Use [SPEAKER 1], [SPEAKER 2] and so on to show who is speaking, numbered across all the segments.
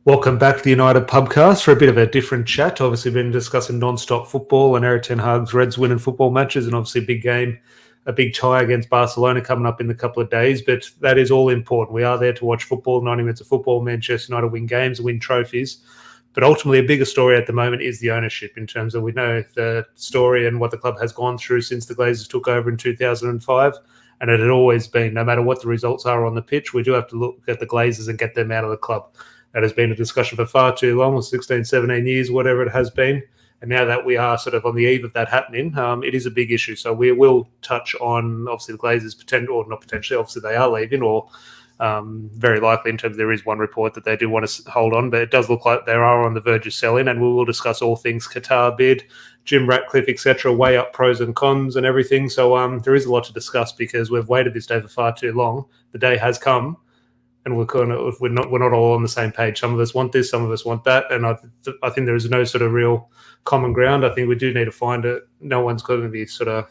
[SPEAKER 1] Welcome back to the United Pubcast for a bit of a different chat. Obviously, been discussing non-stop football and Erik ten Hag's Reds winning football matches, and obviously a big game, a big tie against Barcelona coming up in a couple of days. But that is all important. We are there to watch football, 90 minutes of football. Manchester United win games, win trophies. But ultimately, a bigger story at the moment is the ownership in terms of we know the story and what the club has gone through since the Glazers took over in 2005. And it had always been, no matter what the results are on the pitch, we do have to look at the Glazers and get them out of the club. That has been a discussion for far too long, 16, 17 years, whatever it has been. And now that we are sort of on the eve of that happening, it is a big issue. So we will touch on, obviously, the Glazers, or not potentially, obviously they are leaving, or very likely in terms of there is one report that they do want to hold on, but it does look like they are on the verge of selling, and we will discuss all things Qatar bid, Jim Ratcliffe, etc., weigh up pros and cons and everything. So there is a lot to discuss because we've waited this day for far too long. The day has come. And we're not all on the same page. Some of us want this, some of us want that, and I think there is no sort of real common ground. I think we do need to find it. No one's going to be sort of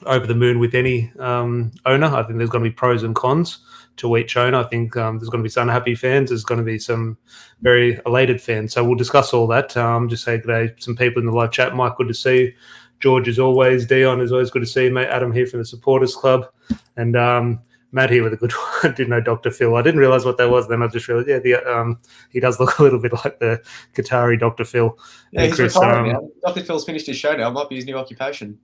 [SPEAKER 1] over the moon with any owner. I think there's going to be pros and cons to each owner. I think there's going to be some unhappy fans. There's going to be some very elated fans. So we'll discuss all that. Just say good day some people in the live chat. Mike, good to see you. George, as always. Dion, is always good to see you, mate. Adam here from the Supporters Club, and Matt here with a good one. I didn't know Dr. Phil. I didn't realise what that was. Then I just realised, he does look a little bit like the Qatari Dr. Phil.
[SPEAKER 2] Yeah, and he's Chris, retired now. Dr. Phil's finished his show now. It might be his new occupation.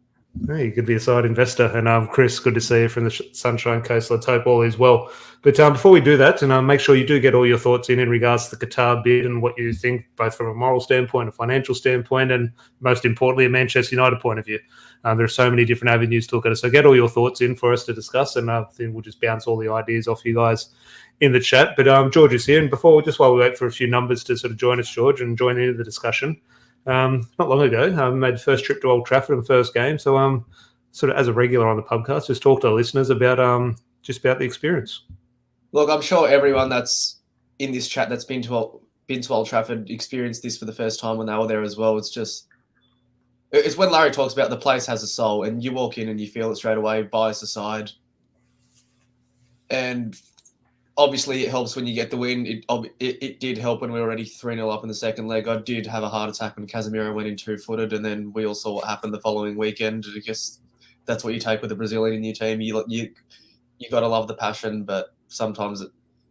[SPEAKER 1] You could be a side investor. And Chris, good to see you from the Sunshine Coast. Let's hope all is well. But before we do that, and make sure you do get all your thoughts in regards to the Qatar bid and what you think, both from a moral standpoint, a financial standpoint, and most importantly, a Manchester United point of view. There are so many different avenues to look at it. So get all your thoughts in for us to discuss, and I think we'll just bounce all the ideas off you guys in the chat. But George is here, and while we wait for a few numbers to sort of join us, George, and join into the discussion, not long ago, I made the first trip to Old Trafford and first game. So sort of as a regular on the podcast, just talk to our listeners about the experience.
[SPEAKER 2] Look, I'm sure everyone that's in this chat that's been to Old Trafford experienced this for the first time when they were there as well. It's when Larry talks about the place has a soul, and you walk in and you feel it straight away, bias aside. And obviously it helps when you get the win. It did help when we were already 3-0 up in the second leg. I did have a heart attack when Casemiro went in two-footed, and then we all saw what happened the following weekend. I guess that's what you take with the Brazilian in your team. You got to love the passion, but sometimes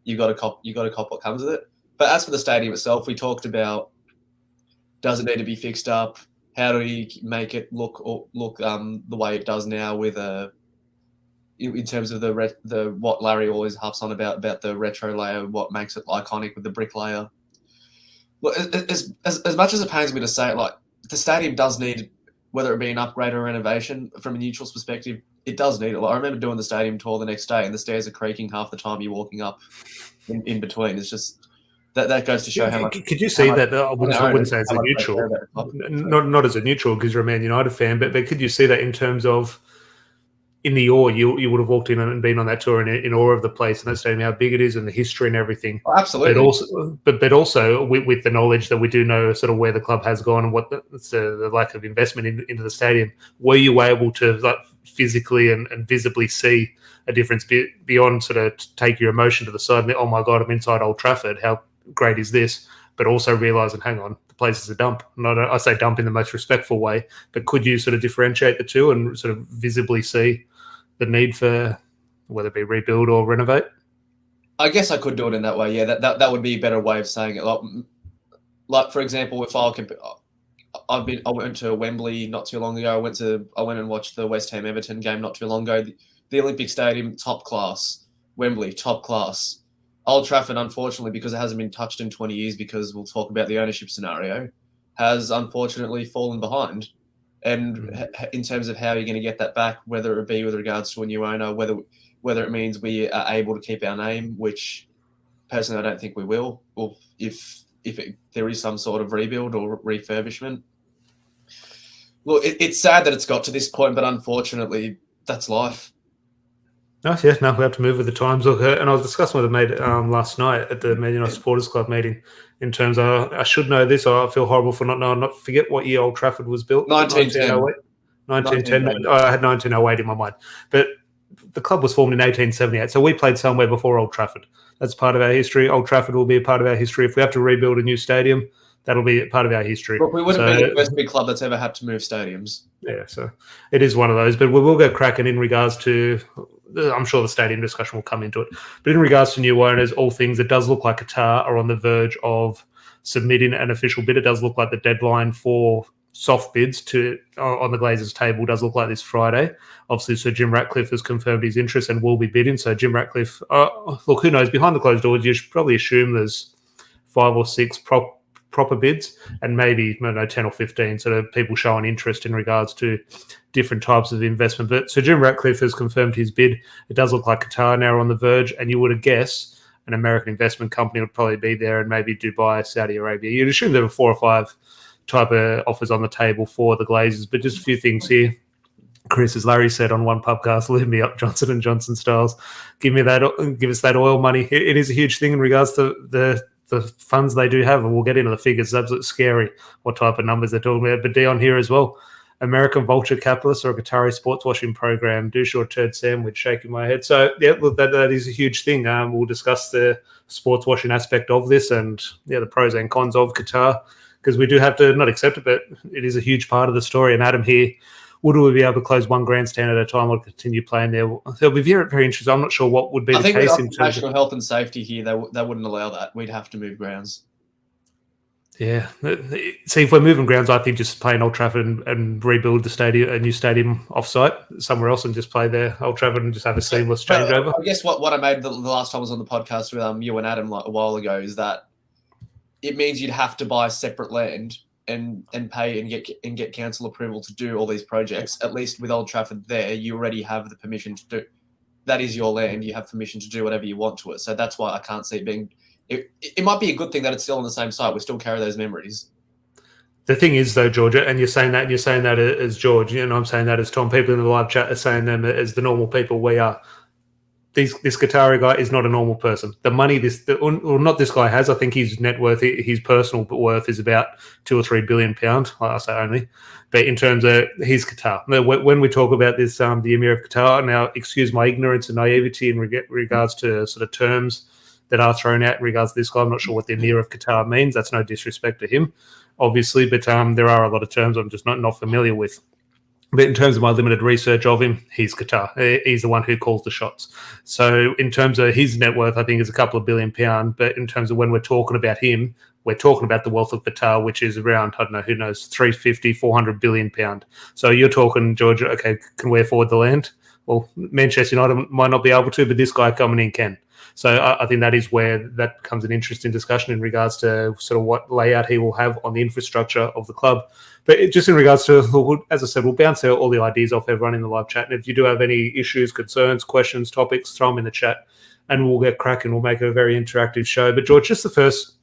[SPEAKER 2] you got to cop what comes with it. But as for the stadium itself, we talked about, does it need to be fixed up? How do we make it look the way it does now, with in terms of the what Larry always harps on about the retro layer, what makes it iconic with the brick layer. Well, as much as it pains me to say it, like, the stadium does need, whether it be an upgrade or renovation, from a neutral's perspective, it does need it. Like, I remember doing the stadium tour the next day, and the stairs are creaking half the time you're walking up in between. It's just that goes to show how much.
[SPEAKER 1] Could you see that? I wouldn't say it's a neutral, not as a neutral because you're a Man United fan, but could you see that in terms of in the awe, you would have walked in and been on that tour in awe of the place and that stadium, how big it is and the history and everything.
[SPEAKER 2] Oh, absolutely.
[SPEAKER 1] But also with the knowledge that we do know sort of where the club has gone and what the lack of investment into the stadium, were you able to physically and visibly see a difference beyond sort of take your emotion to the side and, oh my God, I'm inside Old Trafford, how great is this? But also realising, hang on, the place is a dump. I say dump in the most respectful way, but could you sort of differentiate the two and sort of visibly see the need for whether it be rebuild or renovate?
[SPEAKER 2] I guess I could do it in that way. Yeah, that would be a better way of saying it. Like for example, if I went to Wembley not too long ago. I went and watched the West Ham Everton game not too long ago. The Olympic Stadium, top class. Wembley, top class. Old Trafford, unfortunately, because it hasn't been touched in 20 years, because we'll talk about the ownership scenario, has unfortunately fallen behind. And in terms of how you're going to get that back, whether it be with regards to a new owner, whether it means we are able to keep our name, which personally I don't think we will, or if there is some sort of rebuild or refurbishment. Look, it's sad that it's got to this point, but unfortunately, that's life.
[SPEAKER 1] We have to move with the times. And I was discussing with a mate last night at the Man United Supporters Club meeting in terms of, I should know this, or I feel horrible for not knowing. Forget what year Old Trafford was built.
[SPEAKER 2] 1910.
[SPEAKER 1] 1910. I had 1908 in my mind. But the club was formed in 1878, so we played somewhere before Old Trafford. That's part of our history. Old Trafford will be a part of our history. If we have to rebuild a new stadium, that'll be a part of our history.
[SPEAKER 2] Look, we wouldn't be the first big club that's ever had to move stadiums.
[SPEAKER 1] Yeah, so it is one of those. But we will go cracking in regards to, I'm sure the stadium discussion will come into it. But in regards to new owners, all things, it does look like Qatar are on the verge of submitting an official bid. It does look like the deadline for soft bids on the Glazers table does look like this Friday. Obviously, Sir Jim Ratcliffe has confirmed his interest and will be bidding. So Jim Ratcliffe, look, who knows? Behind the closed doors, you should probably assume there's 5 or 6 proper bids and maybe, I don't know, 10 or 15 sort of people showing interest in regards to different types of investment. But Sir Jim Ratcliffe has confirmed his bid. It does look like Qatar now are on the verge, and you would have guessed an American investment company would probably be there, and maybe Dubai, Saudi Arabia. You'd assume there were 4 or 5 type of offers on the table for the Glazers. But just a few things here. Chris, as Larry said on one podcast, leave me up Johnson & Johnson styles. Give us that oil money. It is a huge thing in regards to the funds they do have, and we'll get into the figures. It's absolutely scary what type of numbers they're talking about. But Dion here as well. American vulture capitalists or a Qatari sports washing program. Douche or turd sandwich, shaking my head. So, yeah, look, that is a huge thing. We'll discuss the sports washing aspect of this and, the pros and cons of Qatar, because we do have to not accept it, but it is a huge part of the story. And Adam here, would we be able to close one grandstand at a time or continue playing there? It'll be very, very interesting. I'm not sure what would be the case.
[SPEAKER 2] I think with national health and safety here, they wouldn't allow that. We'd have to move grounds.
[SPEAKER 1] Yeah. See, if we're moving grounds, I think just play in Old Trafford and rebuild a new stadium off-site somewhere else and just play there, Old Trafford, and just have a seamless changeover.
[SPEAKER 2] I guess what I made the last time I was on the podcast with you and Adam a while ago is that it means you'd have to buy separate land and pay and get council approval to do all these projects. At least with Old Trafford there, you already have the permission to do. That is your land. You have permission to do whatever you want to it. So that's why I can't see it being. It might be a good thing that it's still on the same site. We still carry those memories.
[SPEAKER 1] The thing is, though, Georgia, and you're saying that as George, and I'm saying that as Tom. People in the live chat are saying them as the normal people we are. This Qatari guy is not a normal person. The money not this guy has, I think his net worth, his personal worth is about £2 or £3 billion. I say only, but in terms of his Qatar, when we talk about this, the Emir of Qatar. Now, excuse my ignorance and naivety in regards to sort of terms that are thrown out in regards to this guy. I'm not sure what the Emir of Qatar means. That's no disrespect to him, obviously, but there are a lot of terms I'm just not familiar with. But in terms of my limited research of him, he's Qatar. He's the one who calls the shots. So in terms of his net worth, I think is a couple of £1 billion. But in terms of when we're talking about him, we're talking about the wealth of Qatar, which is around, I don't know, who knows, 350, 400 billion pound. So you're talking, Georgia, okay, can we afford the land? Well, Manchester United might not be able to, but this guy coming in can. So I think that is where that becomes an interesting discussion in regards to sort of what layout he will have on the infrastructure of the club. But just in regards to, as I said, we'll bounce out all the ideas off everyone in the live chat. And if you do have any issues, concerns, questions, topics, throw them in the chat and we'll get cracking. We'll make it a very interactive show. But George, just the first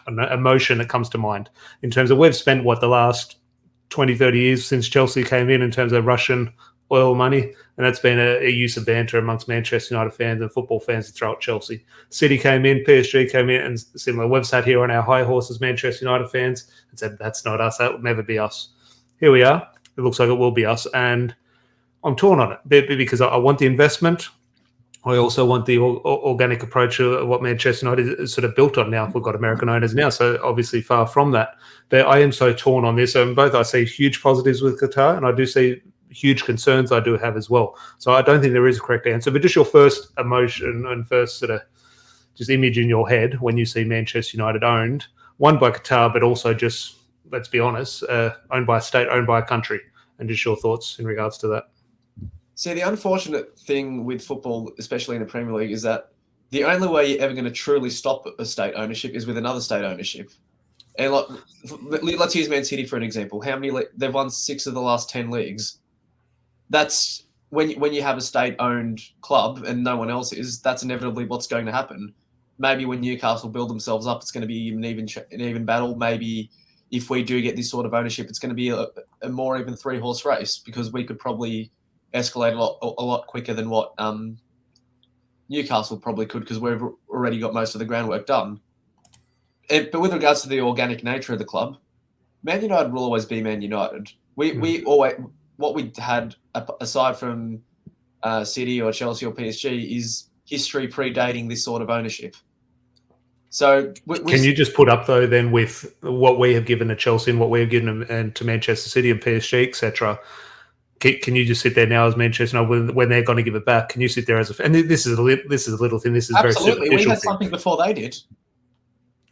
[SPEAKER 1] emotion that comes to mind in terms of we've spent, the last 20, 30 years since Chelsea came in terms of Russian oil money, and that's been a use of banter amongst Manchester United fans and football fans to throw at Chelsea. City came in, PSG came in, and similar. We've sat here on our high horses, Manchester United fans, and said, that's not us, that will never be us. Here we are. It looks like it will be us, and I'm torn on it because I want the investment. I also want the organic approach of what Manchester United is sort of built on now. We've got American owners now, so obviously far from that. But I am so torn on this. Both I see huge positives with Qatar, and I do see huge concerns I do have as well. So I don't think there is a correct answer. But just your first emotion and first sort of just image in your head when you see Manchester United owned, one by Qatar, but also just, let's be honest, owned by a state, owned by a country, and just your thoughts in regards to that.
[SPEAKER 2] See, the unfortunate thing with football, especially in the Premier League, is that the only way you're ever going to truly stop a state ownership is with another state ownership. And let's use Man City for an example. They've won 6 of the last 10 leagues. That's when you have a state-owned club and no one else is. That's inevitably what's going to happen. Maybe when Newcastle build themselves up, it's going to be an even battle. Maybe if we do get this sort of ownership, it's going to be a more even 3-horse race because we could probably escalate a lot quicker than what Newcastle probably could because we've already got most of the groundwork done. But with regards to the organic nature of the club, Man United will always be Man United. We always, what we had aside from City or Chelsea or PSG is history predating this sort of ownership. So
[SPEAKER 1] can you just put up though then with what we have given to Chelsea and what we have given and to Manchester City and PSG, etc.? Can you just sit there now as Manchester when they're going to give it back? Can you sit there as a and this is a little thing. This is
[SPEAKER 2] absolutely.
[SPEAKER 1] Very superficial.
[SPEAKER 2] We had something before they did.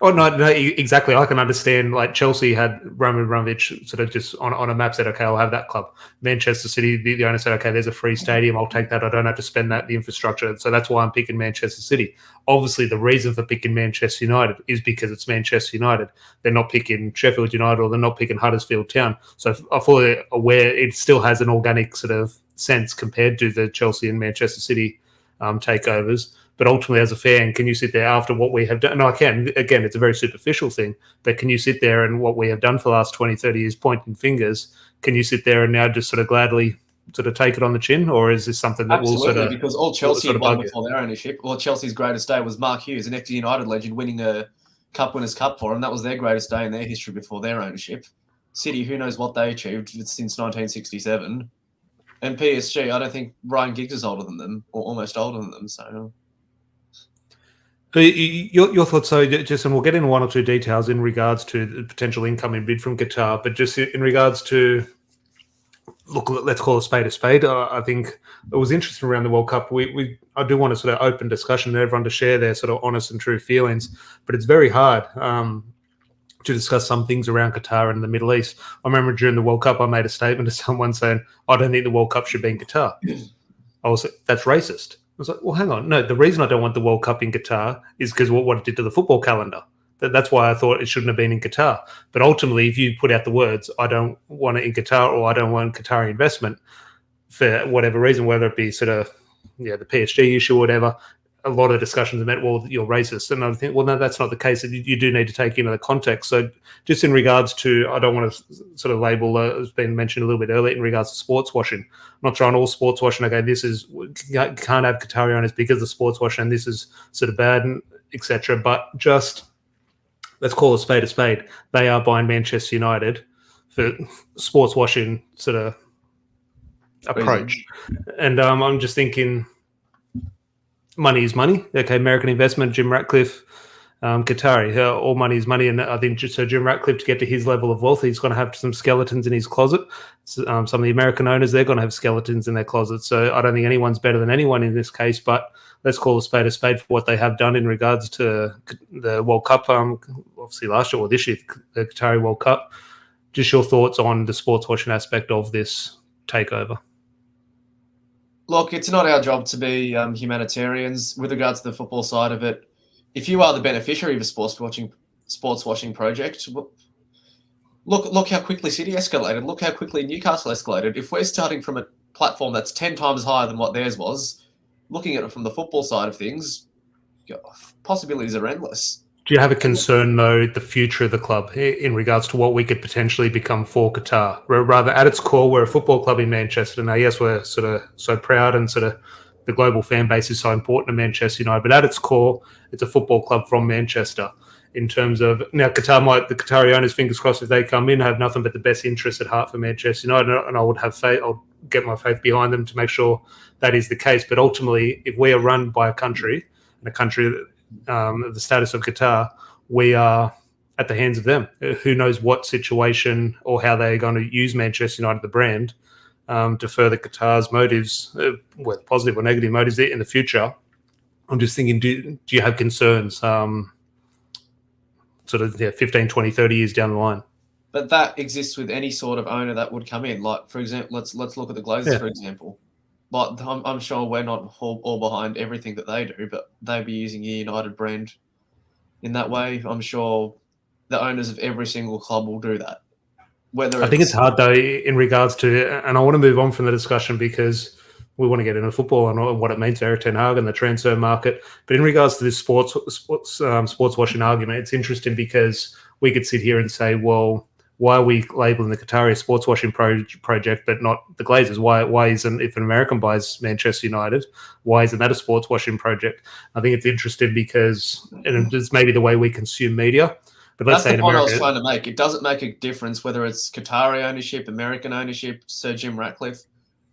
[SPEAKER 1] Oh no, exactly. I can understand. Like Chelsea had Roman Abramovich sort of just on a map said, "Okay, I'll have that club." Manchester City, the owner said, "Okay, there's a free stadium. I'll take that. I don't have to spend the infrastructure." So that's why I'm picking Manchester City. Obviously, the reason for picking Manchester United is because it's Manchester United. They're not picking Sheffield United or they're not picking Huddersfield Town. So I'm fully aware it still has an organic sort of sense compared to the Chelsea and Manchester City takeovers. But ultimately, as a fan, can you sit there after what we have done? No, I can. Again, it's a very superficial thing. But can you sit there and what we have done for the last 20, 30 years, pointing fingers, can you sit there and now just sort of gladly sort of take it on the chin? Or is this something that will sort of...
[SPEAKER 2] because all Chelsea had won before their ownership. Well, Chelsea's greatest day was Mark Hughes, an ex-United legend, winning a Cup Winners' Cup for them. That was their greatest day in their history before their ownership. City, who knows what they achieved since 1967. And PSG, I don't think Ryan Giggs is older than them, or almost older than them, so...
[SPEAKER 1] Your thoughts, so just, and we'll get into one or two details in regards to the potential incoming bid from Qatar, but just in regards to, look, let's call a spade. I think it was interesting around the World Cup. I do want to sort of open discussion and everyone to share their sort of honest and true feelings, but it's very hard to discuss some things around Qatar and the Middle East. I remember during the World Cup, I made a statement to someone saying, "I don't think the World Cup should be in Qatar." I was like, "That's racist." I was like, well, hang on. No, the reason I don't want the World Cup in Qatar is because what it did to the football calendar. That's why I thought it shouldn't have been in Qatar. But ultimately, if you put out the words, I don't want it in Qatar or I don't want Qatari investment for whatever reason, whether it be sort of the PSG issue or whatever, a lot of discussions have meant, well, you're racist. And I think, well, no, that's not the case. You do need to take into the context. So just in regards to, I don't want to sort of label, it's been mentioned a little bit earlier, in regards to sports washing. I'm not trying all sports washing, okay, this is, you can't have Qatari owners because of sports washing, and this is sort of bad, and etc. But just, let's call a spade. They are buying Manchester United for sports washing sort of approach. And I'm just thinking, money is money. Okay, American investment, Jim Ratcliffe, Qatari, all money is money. And I think so Jim Ratcliffe, to get to his level of wealth, he's going to have some skeletons in his closet. So, some of the American owners, they're going to have skeletons in their closet. So I don't think anyone's better than anyone in this case, but let's call a spade for what they have done in regards to the World Cup, obviously last year or this year, the Qatari World Cup. Just your thoughts on the sports washing aspect of this takeover.
[SPEAKER 2] Look, it's not our job to be humanitarians with regards to the football side of it. If you are the beneficiary of a sports washing project, look how quickly City escalated. Look how quickly Newcastle escalated. If we're starting from a platform that's 10 times higher than what theirs was, looking at it from the football side of things, possibilities are endless.
[SPEAKER 1] Do you have a concern, though, the future of the club in regards to what we could potentially become for Qatar? Rather, at its core, we're a football club in Manchester. Now, yes, we're sort of so proud and sort of the global fan base is so important to Manchester United, but at its core, it's a football club from Manchester. In terms of, now, Qatar the Qatari owners, fingers crossed, if they come in, have nothing but the best interest at heart for Manchester United, and I would have faith, I'll get my faith behind them to make sure that is the case. But ultimately, if we are run by a country, and a country that the status of Qatar, we are at the hands of them. Who knows what situation or how they're going to use Manchester United, the brand, to further Qatar's motives, whether positive or negative motives in the future. I'm just thinking, do you have concerns sort of 15, 20, 30 years down the line?
[SPEAKER 2] But that exists with any sort of owner that would come in. Like, for example, let's look at the Glazers, for example. Like, I'm sure we're not all behind everything that they do, but they'd be using a United brand in that way. I'm sure the owners of every single club will do that. I
[SPEAKER 1] think it's hard, though, in regards to, and I want to move on from the discussion because we want to get into football and what it means to Erik ten Hag and the transfer market. But in regards to this sports washing argument, it's interesting because we could sit here and say, well, why are we labeling the Qatari a sports washing project but not the Glazers? Why isn't, if an American buys Manchester United, why isn't that a sports washing project? I think it's interesting because, and it's maybe the way we consume media. But let's say in America,
[SPEAKER 2] that's the point I was trying to make. It doesn't make a difference whether it's Qatari ownership, American ownership, Sir Jim Ratcliffe.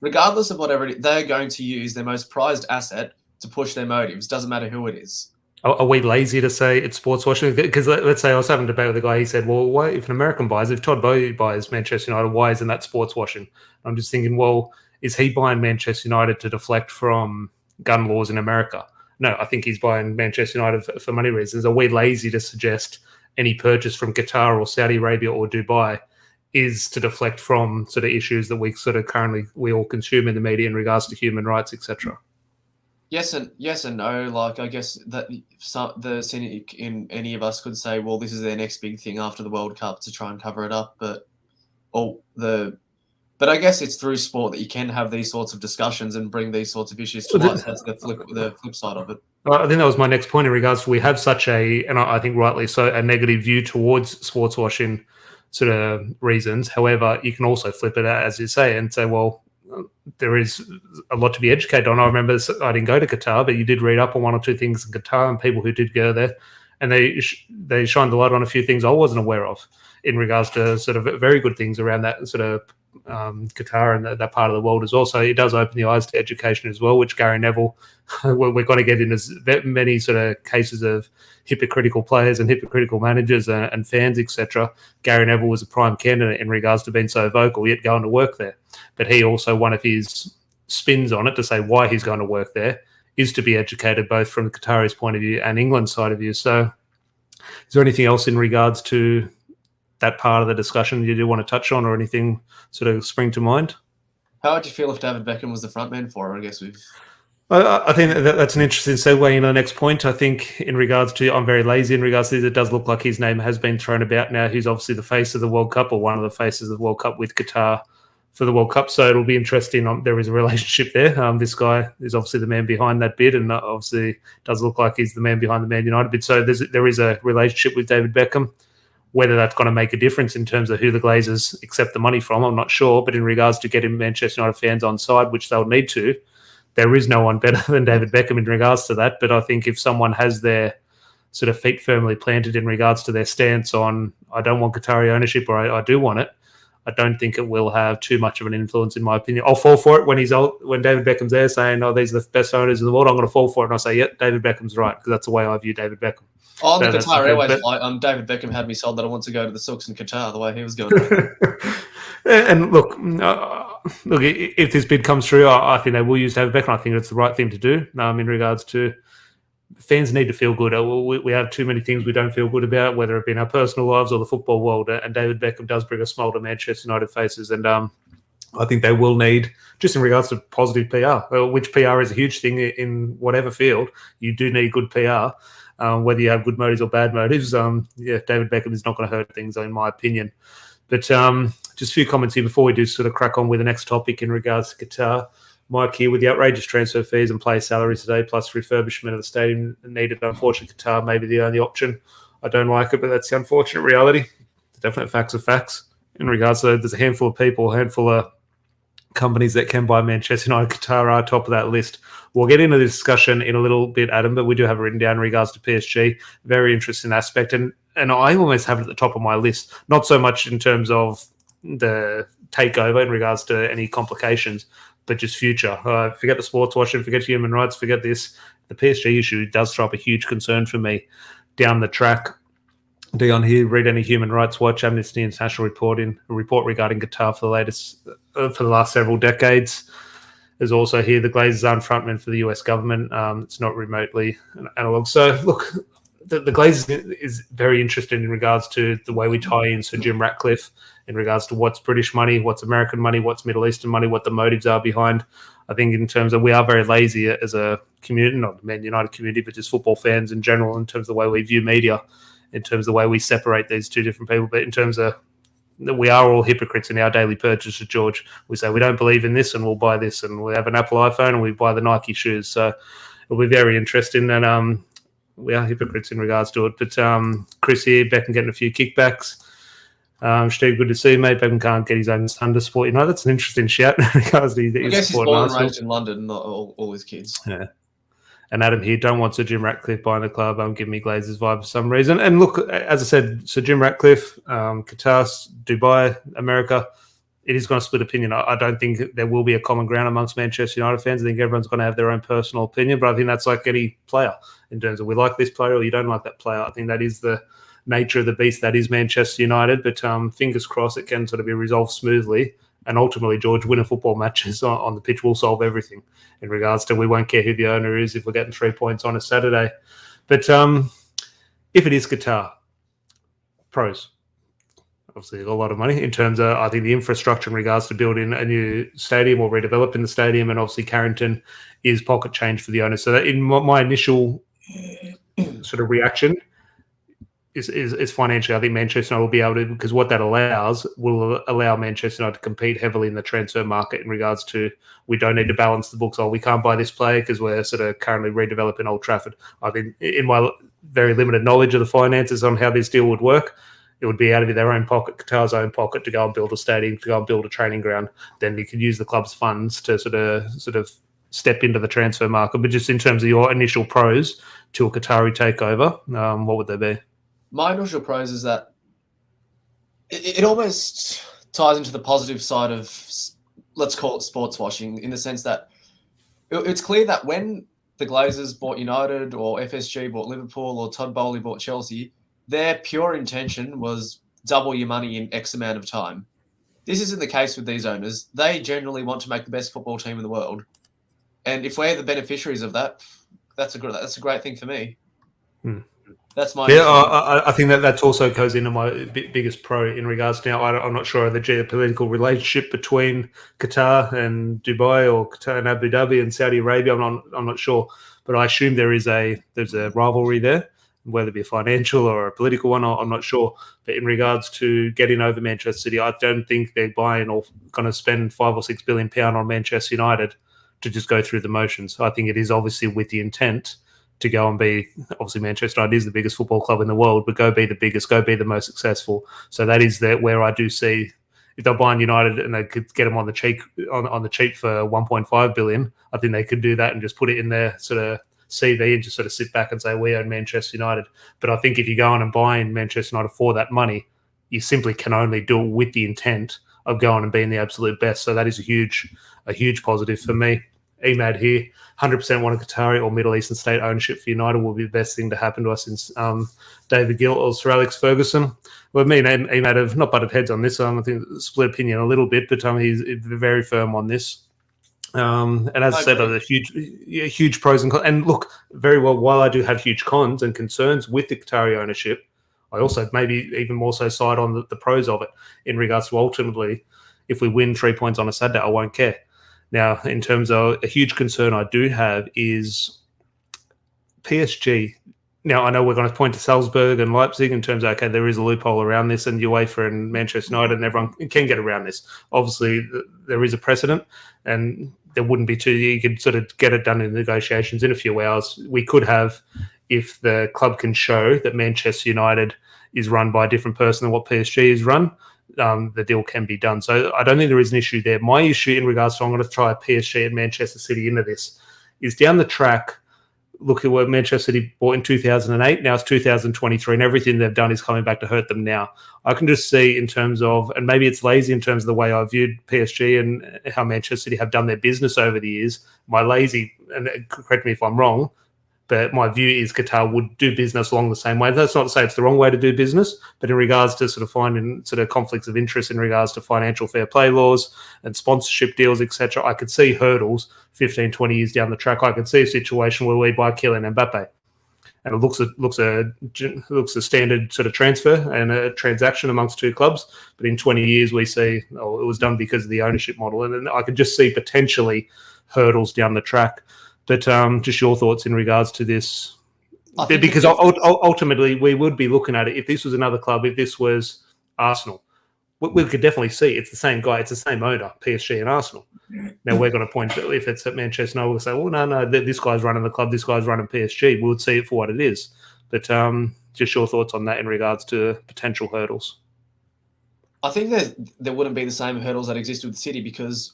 [SPEAKER 2] regardless of whatever they're going to use their most prized asset to push their motives. Doesn't matter who it is.
[SPEAKER 1] Are we lazy to say it's sports washing? Because let's say I was having a debate with a guy. He said, "Well, why, if an American buys, if Todd Boehly buys Manchester United, why isn't that sports washing?" I'm just thinking, well, is he buying Manchester United to deflect from gun laws in America? No, I think he's buying Manchester United for money reasons. Are we lazy to suggest any purchase from Qatar or Saudi Arabia or Dubai is to deflect from sort of issues that we sort of currently we all consume in the media in regards to human rights, etc.?
[SPEAKER 2] Yes and no. Like, I guess that the cynic in any of us could say, well, this is their next big thing after the World Cup to try and cover it up. But I guess it's through sport that you can have these sorts of discussions and bring these sorts of issues to light. That's the flip side of it.
[SPEAKER 1] I think that was my next point in regards to we have such and I think rightly so, a negative view towards sports washing sort of reasons. However, you can also flip it out, as you say, and say, well, there is a lot to be educated on. I remember I didn't go to Qatar, but you did read up on one or two things in Qatar and people who did go there, and they shined the light on a few things I wasn't aware of in regards to sort of very good things around that sort of Qatar and that part of the world as well. So it does open the eyes to education as well, which Gary Neville, we're going to get in as many sort of cases of hypocritical players and hypocritical managers and fans, etc. Gary Neville was a prime candidate in regards to being so vocal, yet going to work there. But he also, one of his spins on it to say why he's going to work there is to be educated both from the Qataris point of view and England's side of view. So is there anything else in regards to that part of the discussion you do want to touch on or anything sort of spring to mind?
[SPEAKER 2] How would you feel if David Beckham was the front man for him? I guess
[SPEAKER 1] I think that's an interesting segue into the next point. I think in regards to, I'm very lazy in regards to this. It does look like his name has been thrown about now. He's obviously the face of the World Cup or one of the faces of the World Cup with Qatar for the World Cup. So it'll be interesting. There is a relationship there. This guy is obviously the man behind that bid and obviously does look like he's the man behind the Man United bid. So there is a relationship with David Beckham. Whether that's going to make a difference in terms of who the Glazers accept the money from, I'm not sure. But in regards to getting Manchester United fans on side, which they'll need to, there is no one better than David Beckham in regards to that. But I think if someone has their sort of feet firmly planted in regards to their stance on, I don't want Qatari ownership or I do want it, I don't think it will have too much of an influence, in my opinion. I'll fall for it when David Beckham's there saying, "Oh, these are the best owners in the world." I'm going to fall for it, and I'll say, "Yep, David Beckham's right," because that's the way I view David Beckham.
[SPEAKER 2] On the Qatar Airways flight, David Beckham had me sold that I want to go to the Silks in Qatar. The way he was going.
[SPEAKER 1] And look, if this bid comes through, I think they will use David Beckham. I think it's the right thing to do. In regards to fans need to feel good. We have too many things we don't feel good about, whether it be in our personal lives or the football world. And David Beckham does bring a smile to Manchester United faces. And I think they will need, just in regards to positive PR, which PR is a huge thing in whatever field. You do need good PR, whether you have good motives or bad motives. David Beckham is not going to hurt things, in my opinion. But just a few comments here before we do sort of crack on with the next topic in regards to Qatar. Mike here, with the outrageous transfer fees and player salaries today, plus refurbishment of the stadium needed, unfortunately, Qatar may be the only option. I don't like it, but that's the unfortunate reality. The definite facts are facts. In regards to, there's a handful of people, a handful of companies that can buy Manchester United. Qatar are top of that list. We'll get into the discussion in a little bit, Adam, but we do have it written down in regards to PSG. Very interesting aspect. And I almost have it at the top of my list, not so much in terms of the takeover in regards to any complications, but just future. Forget the sports washing, forget human rights, forget this. The PSG issue does throw up a huge concern for me down the track. Dion here, read any Human Rights Watch, Amnesty International report regarding Qatar for the last several decades. There's also here the Glazers aren't frontmen for the US government. It's not remotely an analog. So look, the Glazers is very interesting in regards to the way we tie in Sir Jim Ratcliffe in regards to what's British money, what's American money, what's Middle Eastern money, what the motives are behind. I think in terms of we are very lazy as a community, not the Man United community, but just football fans in general, in terms of the way we view media, in terms of the way we separate these two different people. But in terms of we are all hypocrites in our daily purchases, George. We say we don't believe in this and we'll buy this, and we have an Apple iPhone and we buy the Nike shoes. So it'll be very interesting. And we are hypocrites in regards to it. But Chris here, Beckham getting a few kickbacks. Steve, good to see you, mate. Beckham can't get his own son to support. That's an interesting shout in regards to
[SPEAKER 2] I guess he's born and raised in London, not all his kids.
[SPEAKER 1] Yeah. And Adam here, don't want Sir Jim Ratcliffe buying the club. Give me Glazers vibe for some reason. And look, as I said, Sir Jim Ratcliffe, Qatar, Dubai, America, it is going to split opinion. I don't think there will be a common ground amongst Manchester United fans. I think everyone's going to have their own personal opinion, but I think that's like any player in terms of we like this player or you don't like that player. I think that is the nature of the beast that is Manchester United, but fingers crossed it can sort of be resolved smoothly. And ultimately, George, winning football matches on the pitch will solve everything in regards to we won't care who the owner is if we're getting 3 points on a Saturday. But if it is Qatar, pros. Obviously, a lot of money in terms of, I think, the infrastructure in regards to building a new stadium or redeveloping the stadium. And obviously, Carrington is pocket change for the owner. So that in my initial sort of reaction is financially, I think Manchester United will be able to, because what that will allow Manchester United to compete heavily in the transfer market in regards to we don't need to balance the books. We can't buy this player because we're sort of currently redeveloping Old Trafford. I think in my very limited knowledge of the finances on how this deal would work, it would be out of their own pocket, Qatar's own pocket, to go and build a stadium, to go and build a training ground. Then you could use the club's funds to sort of step into the transfer market. But just in terms of your initial pros to a Qatari takeover, what would they be?
[SPEAKER 2] My initial pros is that it almost ties into the positive side of, let's call it sports washing, in the sense that it's clear that when the Glazers bought United or FSG bought Liverpool or Todd Bowley bought Chelsea, their pure intention was double your money in X amount of time. This isn't the case with these owners. They generally want to make the best football team in the world. And if we're the beneficiaries of that, that's a great thing for me. That's my
[SPEAKER 1] I think that also goes into my biggest pro in regards to now. I'm not sure of the geopolitical relationship between Qatar and Dubai or Qatar and Abu Dhabi and Saudi Arabia. I'm not sure, but I assume there's a rivalry there, whether it be a financial or a political one. I'm not sure. But in regards to getting over Manchester City, I don't think they're buying or going to spend £5 or £6 billion on Manchester United to just go through the motions. I think it is obviously with the intent to go and be, obviously Manchester United is the biggest football club in the world, but go be the biggest, go be the most successful. So that is where I do see, if they're buying United and they could get them on the cheap for 1.5 billion, I think they could do that and just put it in their sort of CV and just sort of sit back and say we own Manchester United. But I think if you go on and buying Manchester United for that money, you simply can only do it with the intent of going and being the absolute best. So that is a huge positive for me. Emad here, 100% want a Qatari or Middle Eastern state ownership for United will be the best thing to happen to us since David Gill or Sir Alex Ferguson. Well, me and Emad have not butted heads on this. I think split opinion a little bit, but he's very firm on this. And as I said, there's huge pros and cons. And look, very well, while I do have huge cons and concerns with the Qatari ownership, I also maybe even more so side on the pros of it in regards to ultimately, if we win 3 points on a Saturday, I won't care. Now, in terms of a huge concern I do have is PSG. Now, I know we're going to point to Salzburg and Leipzig in terms of, okay, there is a loophole around this, and UEFA and Manchester United and everyone can get around this. Obviously, there is a precedent, and there wouldn't be you could sort of get it done in negotiations in a few hours. We could have, if the club can show that Manchester United is run by a different person than what PSG is run, the deal can be done. So I don't think there is an issue there. My issue in regards to, I'm going to try PSG and Manchester City into this, is down the track, look at what Manchester City bought in 2008. Now it's 2023, and everything they've done is coming back to hurt them now. I can just see in terms of, and maybe it's lazy in terms of the way I viewed PSG and how Manchester City have done their business over the years. My lazy, and correct me if I'm wrong, but my view is Qatar would do business along the same way. That's not to say it's the wrong way to do business, but in regards to sort of finding sort of conflicts of interest in regards to financial fair play laws and sponsorship deals, etc., I could see hurdles 15, 20 years down the track. I could see a situation where we buy Kylian Mbappe, and it looks a standard sort of transfer and a transaction amongst two clubs. But in 20 years, we see, it was done because of the ownership model. And then I could just see potentially hurdles down the track. But just your thoughts in regards to this, because ultimately we would be looking at it. If this was another club, if this was Arsenal, we could definitely see it's the same guy, it's the same owner, PSG and Arsenal. Now we're going to point to, if it's at Manchester United, we'll say, well, no, this guy's running the club, this guy's running PSG. We'll see it for what it is. But just your thoughts on that in regards to potential hurdles.
[SPEAKER 2] I think that there wouldn't be the same hurdles that exist with City, because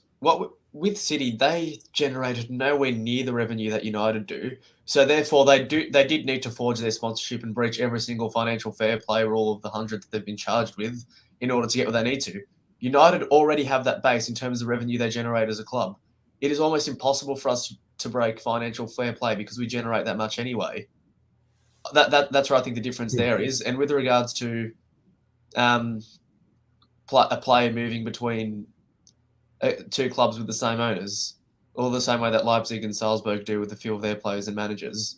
[SPEAKER 2] with City, they generated nowhere near the revenue that United do. So therefore, they did need to forge their sponsorship and breach every single financial fair play rule of the 100 that they've been charged with in order to get what they need to. United already have that base in terms of revenue they generate as a club. It is almost impossible for us to break financial fair play because we generate that much anyway. That's where I think the difference there is. And with regards to a player moving between two clubs with the same owners, or the same way that Leipzig and Salzburg do with a few of their players and managers.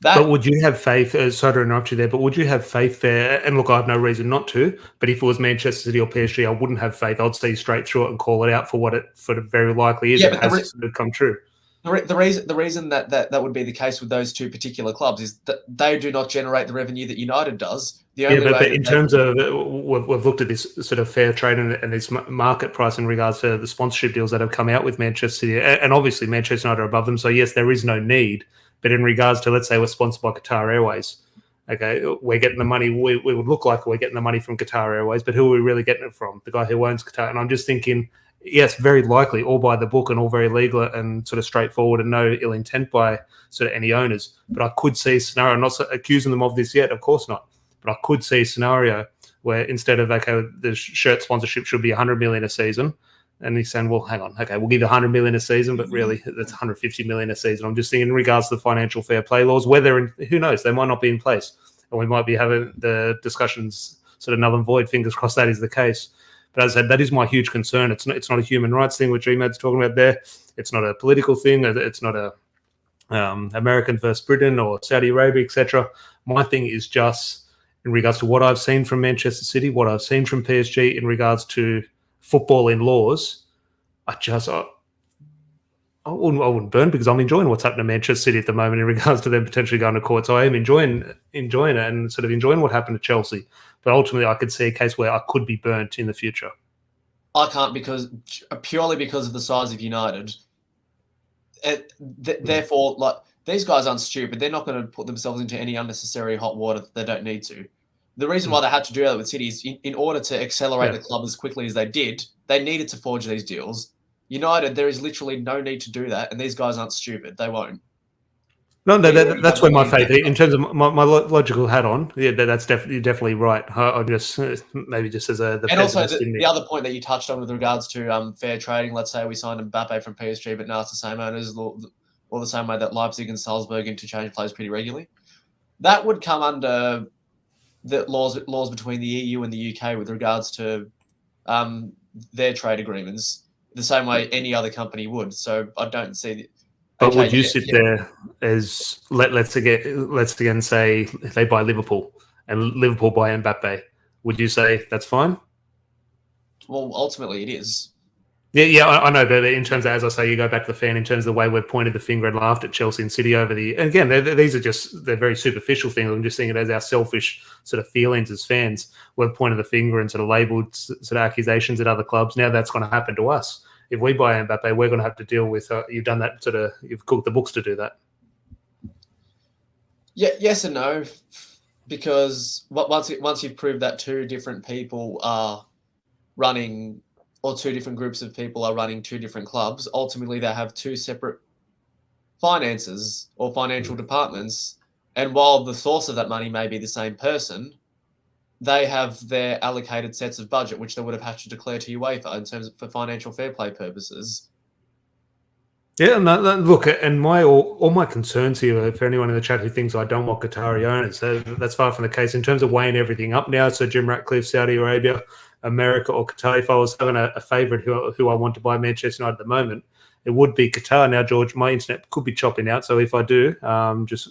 [SPEAKER 1] But would you have faith, sorry to interrupt you there, but would you have faith there? And look, I have no reason not to, but if it was Manchester City or PSG, I wouldn't have faith. I'd see straight through it and call it out for what it very likely is. Yeah, it has come true.
[SPEAKER 2] The reason that would be the case with those two particular clubs is that they do not generate the revenue that United does.
[SPEAKER 1] But in terms of, we've looked at this sort of fair trade and this market price in regards to the sponsorship deals that have come out with Manchester City, and obviously Manchester United are above them. So yes, there is no need. But in regards to, let's say we're sponsored by Qatar Airways, okay, we're getting the money. We would look like we're getting the money from Qatar Airways, but who are we really getting it from? The guy who owns Qatar. And I'm just thinking, yes, very likely, all by the book and all very legal and sort of straightforward and no ill intent by sort of any owners. But I could see a scenario, I'm not accusing them of this yet, of course not, but I could see a scenario where instead of, okay, the shirt sponsorship should be 100 million a season, and he's saying, well, hang on, okay, we'll give you 100 million a season, but really that's 150 million a season. I'm just thinking in regards to the financial fair play laws, whether, who knows, they might not be in place. And we might be having the discussions sort of null and void. Fingers crossed that is the case. But as I said, that is my huge concern. It's not a human rights thing, which GMAD's talking about there. It's not a political thing. It's not a American versus Britain or Saudi Arabia, etc. My thing is just in regards to what I've seen from Manchester City, what I've seen from PSG in regards to football in laws. I wouldn't burn because I'm enjoying what's happening to Manchester City at the moment in regards to them potentially going to court. So I am enjoying it and sort of enjoying what happened to Chelsea. But ultimately, I could see a case where I could be burnt in the future.
[SPEAKER 2] I can't purely because of the size of United. Therefore, like, these guys aren't stupid. They're not going to put themselves into any unnecessary hot water that they don't need to. The reason why they had to do that with City is in order to accelerate the club as quickly as they did, they needed to forge these deals. United, there is literally no need to do that, and these guys aren't stupid. They won't.
[SPEAKER 1] No, that's where my faith, in terms of my logical hat on, yeah, that's definitely right. I just maybe just as the
[SPEAKER 2] and also the other point that you touched on with regards to fair trading. Let's say we signed Mbappe from PSG, but now it's the same owners, or the same way that Leipzig and Salzburg interchange players pretty regularly. That would come under the laws between the EU and the UK with regards to their trade agreements, the same way any other company would. So I don't see.
[SPEAKER 1] But would you sit there as let's again say if they buy Liverpool and Liverpool buy Mbappe, would you say that's fine?
[SPEAKER 2] Well, ultimately it is.
[SPEAKER 1] Yeah, I know, but in terms of, as I say, you go back to the fan in terms of the way we've pointed the finger and laughed at Chelsea and City over the. And again, these are they're very superficial things. I'm just seeing it as our selfish sort of feelings as fans. We've pointed the finger and sort of labelled sort of accusations at other clubs. Now that's going to happen to us. If we buy Mbappe, we're going to have to deal with. You've done that sort of. You've cooked the books to do that.
[SPEAKER 2] Yeah, yes and no, because once you've proved that two different people are running. Or two different groups of people are running two different clubs, ultimately they have two separate finances or financial departments. And while the source of that money may be the same person, they have their allocated sets of budget, which they would have had to declare to UEFA in terms of for financial fair play purposes.
[SPEAKER 1] Yeah, no, look, and all my concerns here for anyone in the chat who thinks I don't want Qatari owners, that's far from the case. In terms of weighing everything up now, so Jim Ratcliffe, Saudi Arabia, America or Qatar, if I was having a favourite who I want to buy Manchester United at the moment, it would be Qatar. Now, George, my internet could be chopping out, so if I do, just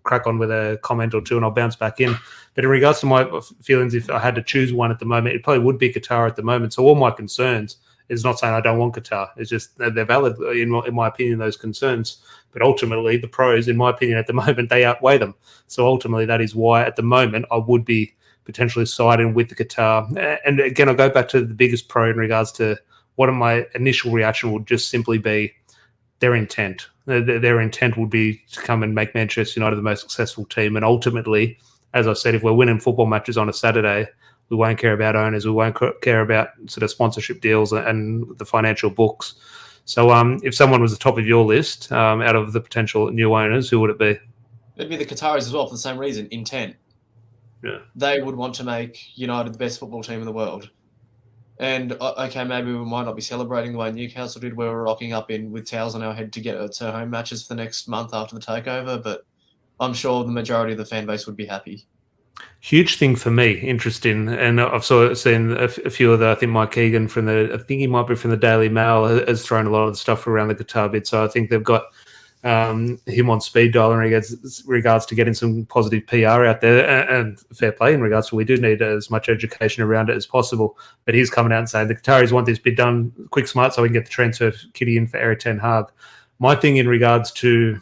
[SPEAKER 1] crack on with a comment or two and I'll bounce back in. But in regards to my feelings, if I had to choose one at the moment, it probably would be Qatar at the moment. So all my concerns is not saying I don't want Qatar. It's just they're valid, in my opinion, those concerns. But ultimately, the pros, in my opinion, at the moment, they outweigh them. So ultimately, that is why at the moment I would be potentially siding with the Qatar. And again, I'll go back to the biggest pro in regards to what my initial reaction would just simply be their intent. Their intent would be to come and make Manchester United the most successful team. And ultimately, as I said, if we're winning football matches on a Saturday, we won't care about owners. We won't care about sort of sponsorship deals and the financial books. So if someone was the top of your list out of the potential new owners, who would it be?
[SPEAKER 2] It'd be the Qataris as well for the same reason, intent.
[SPEAKER 1] Yeah.
[SPEAKER 2] They would want to make United the best football team in the world. And okay, maybe we might not be celebrating the way Newcastle did, where we're rocking up in with towels on our head to get to home matches for the next month after the takeover. But I'm sure the majority of the fan base would be happy.
[SPEAKER 1] Huge thing for me, interesting, and I've seen a few of the. I think Mike Keegan I think he might be from the Daily Mail, has thrown a lot of the stuff around the Qatar bit. So I think they've got him on speed dial in regards to getting some positive PR out there, and fair play in regards to we do need as much education around it as possible. But he's coming out and saying the Qataris want this bid done quick, smart, so we can get the transfer kitty in for Erik ten Hag. My thing in regards to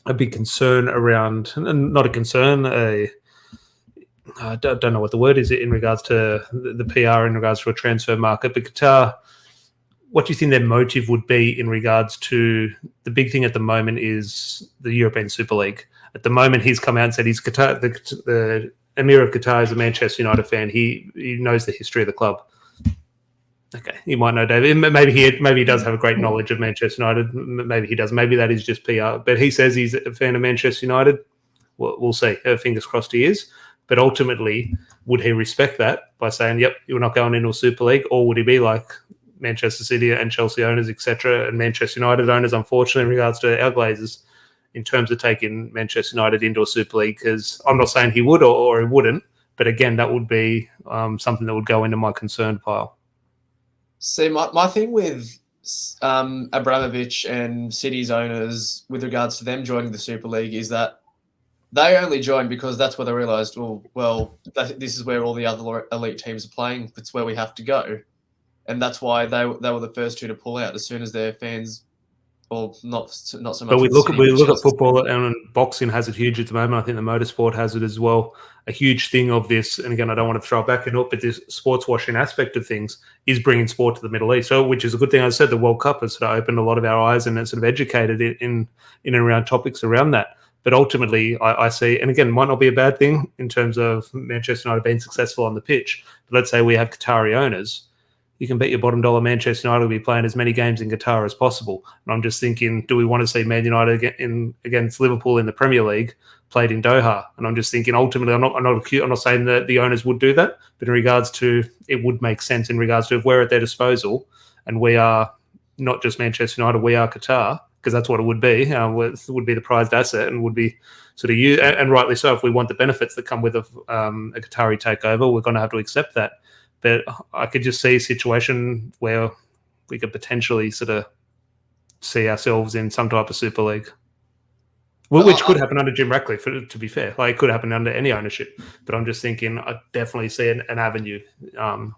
[SPEAKER 1] a big concern around, and not a concern, I don't know what the word is in regards to the PR in regards to a transfer market, but Qatar, what do you think their motive would be in regards to the big thing at the moment is the European Super League? At the moment, he's come out and said he's Qatar. The Emir of Qatar is a Manchester United fan. He knows the history of the club. Okay, you might know David. Maybe he does have a great knowledge of Manchester United. Maybe he does. Maybe that is just PR. But he says he's a fan of Manchester United. We'll see. Fingers crossed he is. But ultimately, would he respect that by saying, "Yep, you're not going into a Super League," or would he be like Manchester City and Chelsea owners, etc., and Manchester United owners, unfortunately, in regards to our Glazers, in terms of taking Manchester United into a Super League? Because I'm not saying he would or he wouldn't, but again, that would be something that would go into my concern pile.
[SPEAKER 2] See, my thing with Abramovich and City's owners with regards to them joining the Super League is that they only joined because that's where they realised, this is where all the other elite teams are playing. That's where we have to go. And that's why they were the first two to pull out as soon as their fans, or not so much.
[SPEAKER 1] But we look at football, and boxing has it huge at the moment. I think the motorsport has it as well. A huge thing of this, and again, I don't want to throw it back into it, but this sports washing aspect of things is bringing sport to the Middle East. So, which is a good thing. As I said, the World Cup has sort of opened a lot of our eyes and it's sort of educated in and around topics around that. But ultimately, I see, and again, it might not be a bad thing in terms of Manchester United being successful on the pitch. But let's say we have Qatari owners. You can bet your bottom dollar Manchester United will be playing as many games in Qatar as possible. And I'm just thinking, do we want to see Man United against Liverpool in the Premier League played in Doha? And I'm just thinking, ultimately, I'm not saying that the owners would do that, but in regards to it would make sense in regards to if we're at their disposal and we are not just Manchester United, we are Qatar, because that's what it would be. It would be the prized asset and would be sort of used, and rightly so. If we want the benefits that come with a Qatari takeover, we're going to have to accept that. But I could just see a situation where we could potentially sort of see ourselves in some type of Super League. Which could happen under Jim Ratcliffe, to be fair. Like, it could happen under any ownership. But I'm just thinking I definitely see an avenue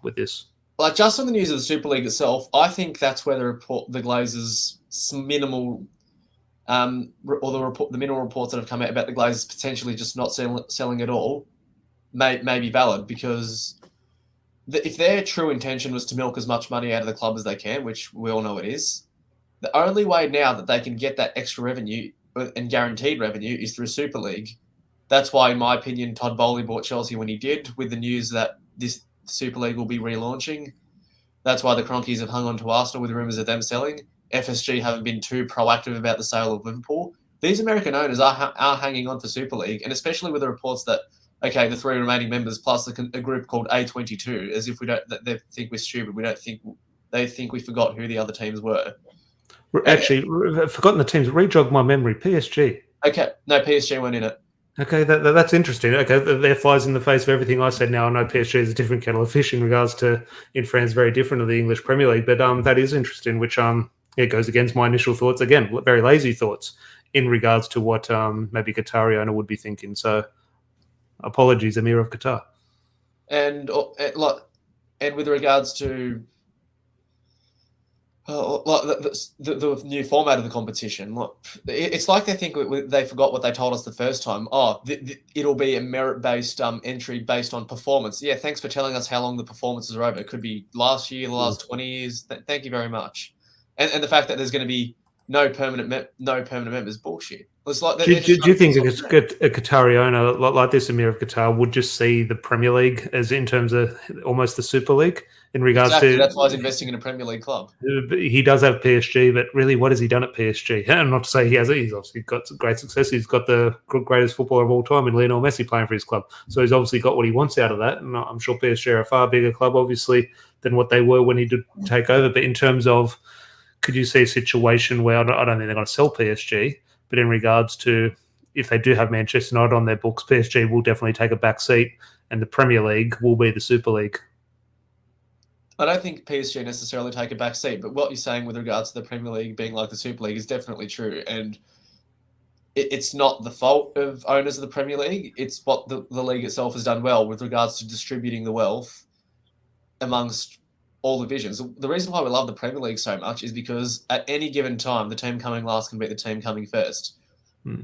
[SPEAKER 1] with this.
[SPEAKER 2] Like, just on the news of the Super League itself, I think that's where the Glazers' minimal, or the minimal reports that have come out about the Glazers potentially just not selling at all may be valid, because if their true intention was to milk as much money out of the club as they can, which we all know it is, the only way now that they can get that extra revenue and guaranteed revenue is through Super League. That's why, in my opinion, Todd Bowley bought Chelsea when he did, with the news that this Super League will be relaunching. That's why the Cronkies have hung on to Arsenal with rumours of them selling. FSG haven't been too proactive about the sale of Liverpool. These American owners are hanging on for Super League, and especially with the reports that, okay, the three remaining members plus a group called A22, as if they think we're stupid. They think we forgot who the other teams were.
[SPEAKER 1] Actually, I've forgotten the teams. Rejog my memory. PSG.
[SPEAKER 2] Okay, no, PSG weren't in it.
[SPEAKER 1] Okay, that's interesting. Okay, that flies in the face of everything I said now. I know PSG is a different kettle of fish in regards to, in France, very different to the English Premier League, but that is interesting, which it goes against my initial thoughts. Again, very lazy thoughts in regards to what maybe Qatari owner would be thinking. So, apologies, Emir of Qatar.
[SPEAKER 2] And with regards to the new format of the competition, it's like they think they forgot what they told us the first time. It'll be a merit-based entry based on performance. Yeah, thanks for telling us how long the performances are over. It could be last year, the last 20 years. Thank you very much. And the fact that there's going to be no permanent members, bullshit. It's like
[SPEAKER 1] Do you think a Qatari owner like this, Emir of Qatar, would just see the Premier League as in terms of almost the Super League in regards to?
[SPEAKER 2] That's why he's investing in a Premier League club.
[SPEAKER 1] He does have PSG, but really, what has he done at PSG? And not to say he has. He's obviously got great success. He's got the greatest footballer of all time in Lionel Messi playing for his club. So he's obviously got what he wants out of that. And I'm sure PSG are a far bigger club, obviously, than what they were when he did take over. But in terms of, could you see a situation where I don't think they're going to sell PSG, but in regards to if they do have Manchester United on their books, PSG will definitely take a back seat, and the Premier League will be the Super League.
[SPEAKER 2] I don't think PSG necessarily take a back seat, but what you're saying with regards to the Premier League being like the Super League is definitely true. And it's not the fault of owners of the Premier League. It's what the league itself has done well with regards to distributing the wealth amongst all divisions. The reason why we love the Premier League so much is because at any given time, the team coming last can beat the team coming first.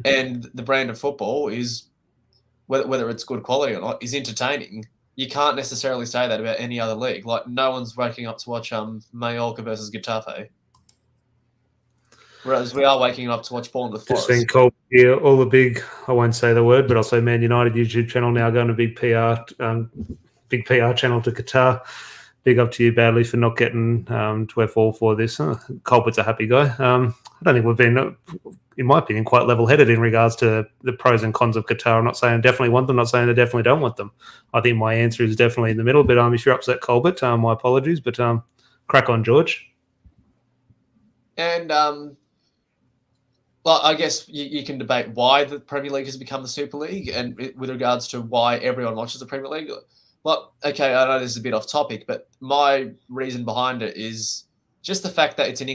[SPEAKER 2] And the brand of football is, whether it's good quality or not, is entertaining. You can't necessarily say that about any other league. Like, no one's waking up to watch Mallorca versus Getafe. Whereas we are waking up to watch Bournemouth Forest.
[SPEAKER 1] Just seeing Cole here, all the big, I won't say the word, but I'll say Man United YouTube channel now going to big PR channel to Qatar. Big up to you badly for not getting to F4 for this. Colbert's a happy guy. I don't think we've been, in my opinion, quite level-headed in regards to the pros and cons of Qatar. I'm not saying I definitely want them, not saying I definitely don't want them. I think my answer is definitely in the middle. But if you're upset, Colbert, my apologies. But crack on, George.
[SPEAKER 2] And well, I guess you can debate why the Premier League has become the Super League, and with regards to why everyone watches the Premier League. Well, okay, I know this is a bit off topic, but my reason behind it is just the fact that it's in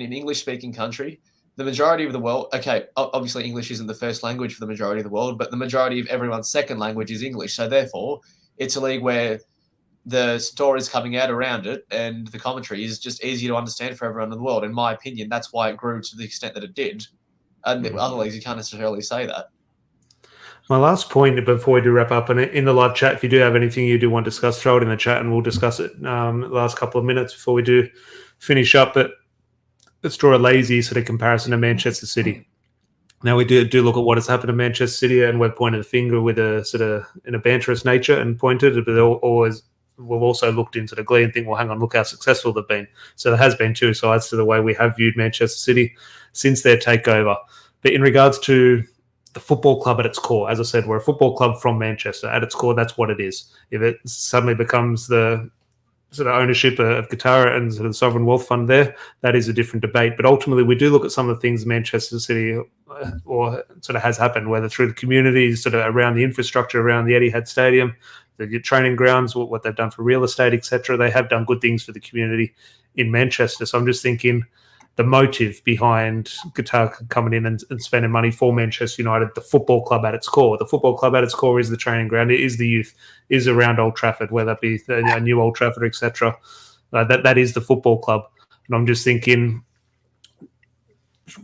[SPEAKER 2] an English-speaking country. The majority of the world, okay, obviously English isn't the first language for the majority of the world, but the majority of everyone's second language is English. So therefore, it's a league where the stories coming out around it and the commentary is just easy to understand for everyone in the world. In my opinion, that's why it grew to the extent that it did. And other leagues, you can't necessarily say that.
[SPEAKER 1] My last point before we do wrap up, and in the live chat, if you do have anything you do want to discuss, throw it in the chat and we'll discuss it the last couple of minutes before we do finish up. But let's draw a lazy sort of comparison to Manchester City. Now we do look at what has happened to Manchester City, and we've pointed the finger with a sort of in a banterous nature and pointed, but we've also looked into the glee and think, well, hang on, look how successful they've been. So there has been two sides to the way we have viewed Manchester City since their takeover. But in regards to the football club at its core, as I said, we're a football club from Manchester. At its core, that's what it is. If it suddenly becomes the sort of ownership of Qatar and sort of the sovereign wealth fund there, that is a different debate. But ultimately, we do look at some of the things Manchester City or sort of has happened, whether through the communities, sort of around the infrastructure, around the Etihad Stadium, the training grounds, what they've done for real estate, etc. They have done good things for the community in Manchester. So I'm just thinking the motive behind Qatar coming in and spending money for Manchester United, the football club at its core. The football club at its core is the training ground. It is the youth, is around Old Trafford, whether that be a new Old Trafford, etc. That is the football club. And I'm just thinking,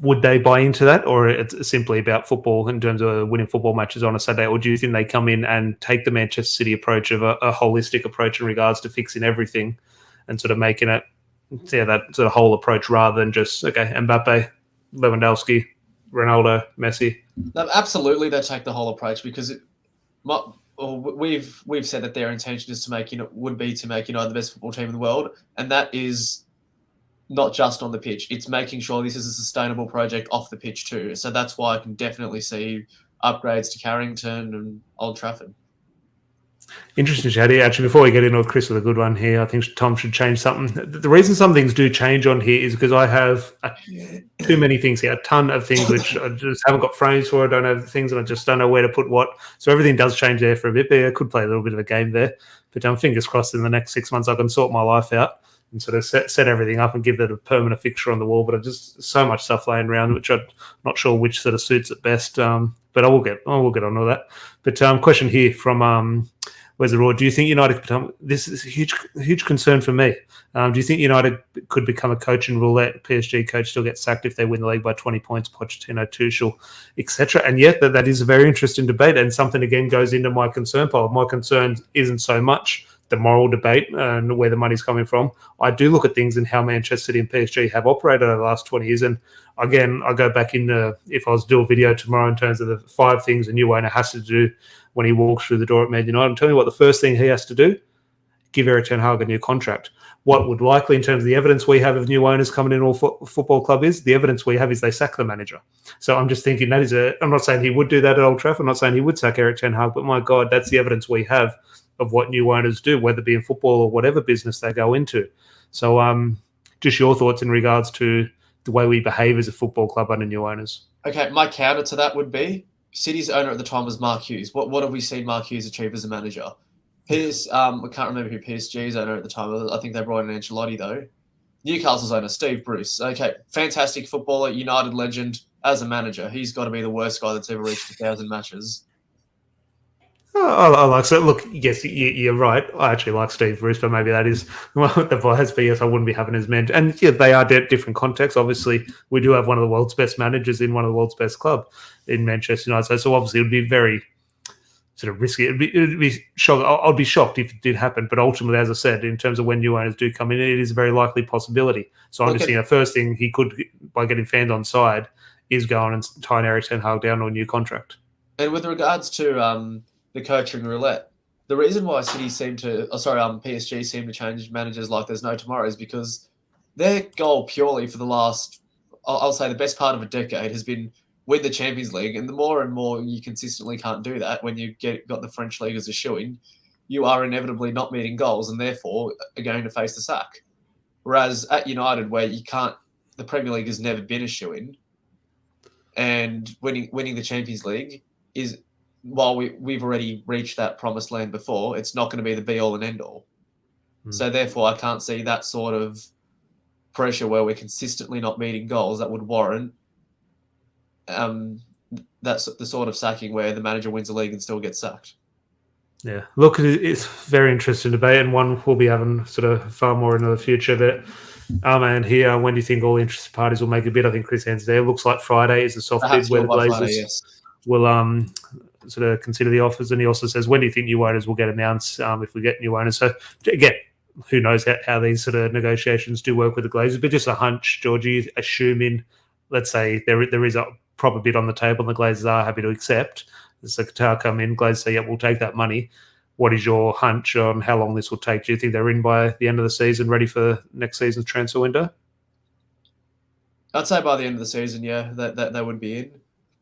[SPEAKER 1] would they buy into that, or it's simply about football in terms of winning football matches on a Saturday? Or do you think they come in and take the Manchester City approach of a holistic approach in regards to fixing everything and sort of making it that sort of whole approach rather than just, okay, Mbappe, Lewandowski, Ronaldo, Messi?
[SPEAKER 2] No, absolutely, they take the whole approach because we've said that their intention is to make would be to make the best football team in the world, and that is not just on the pitch. It's making sure this is a sustainable project off the pitch too. So that's why I can definitely see upgrades to Carrington and Old Trafford.
[SPEAKER 1] Interesting, Shady. Actually, before we get into it, Chris with a good one here, I think Tom should change something. The reason some things do change on here is because I have too many things here, a ton of things which I just haven't got frames for. I don't have things and I just don't know where to put what. So everything does change there for a bit. But I could play a little bit of a game there. But fingers crossed in the next 6 months I can sort my life out and sort of set everything up and give it a permanent fixture on the wall. But I've just so much stuff laying around, which I'm not sure which sort of suits it best. But we'll get on all that. But question here from Where's the Raw? Do you think United could become? This is a huge concern for me. Do you think United could become a coach and roulette? PSG coach still get sacked if they win the league by 20 points. Pochettino, Tuchel, etc. And yet that is a very interesting debate and something again goes into my concern pile. My concern isn't so much the moral debate and where the money's coming from. I do look at things and how Manchester City and PSG have operated over the last 20 years. And again, I go back in, if I was to do a video tomorrow in terms of the 5 things a new owner has to do when he walks through the door at Man United, I'm telling you what, the first thing he has to do, give Erik ten Hag a new contract. What would likely, in terms of the evidence we have of new owners coming in all football club is, the evidence we have is they sack the manager. So I'm just thinking that is I'm not saying he would do that at Old Trafford. I'm not saying he would sack Erik ten Hag, but my God, that's the evidence we have of what new owners do, whether it be in football or whatever business they go into. So just your thoughts in regards to the way we behave as a football club under new owners.
[SPEAKER 2] Okay, my counter to that would be City's owner at the time was Mark Hughes. What have we seen Mark Hughes achieve as a manager? I can't remember who PSG's owner at the time. I think they brought in Ancelotti, though. Newcastle's owner, Steve Bruce. Okay, fantastic footballer, United legend. As a manager, he's got to be the worst guy that's ever reached 1,000 matches.
[SPEAKER 1] I like so. Look, yes, you're right. I actually like Steve Bruce, but maybe that is the bias. But yes, I wouldn't be having his men. And yeah, they are different contexts. Obviously, we do have one of the world's best managers in one of the world's best club in Manchester United. So obviously, it would be very sort of risky. It'd be shocked. I'd be shocked if it did happen. But ultimately, as I said, in terms of when new owners do come in, it is a very likely possibility. So I'm just thinking the first thing he could, by getting fans on side, is going and tying Erik ten Hag down to a new contract.
[SPEAKER 2] And with regards to the coaching roulette, the reason why PSG seem to change managers like there's no tomorrow is because their goal purely for the last, I'll say the best part of a decade, has been win the Champions League. And the more and more you consistently can't do that when you got the French League as a shoo-in, you are inevitably not meeting goals and therefore are going to face the sack. Whereas at United, where the Premier League has never been a shoo-in, and winning the Champions League is, while we've already reached that promised land before, it's not going to be the be-all and end-all. So therefore, I can't see that sort of pressure where we're consistently not meeting goals that would warrant that's the sort of sacking where the manager wins the league and still gets sacked.
[SPEAKER 1] Yeah, look, it's a very interesting debate, and one we'll be having sort of far more into the future. But and here, when do you think all interested parties will make a bid? I think Chris Hands there. Looks like Friday is the soft bid where the Glazers will sort of consider the offers. And he also says, when do you think new owners will get announced if we get new owners? So again, who knows how these sort of negotiations do work with the Glazers, but just a hunch, Georgie, assuming, let's say there is a proper bid on the table and the Glazers are happy to accept. So Qatar come in, Glazers say, yeah, we'll take that money. What is your hunch on how long this will take? Do you think they're in by the end of the season, ready for next season's transfer window?
[SPEAKER 2] I'd say by the end of the season, yeah, that they would be in.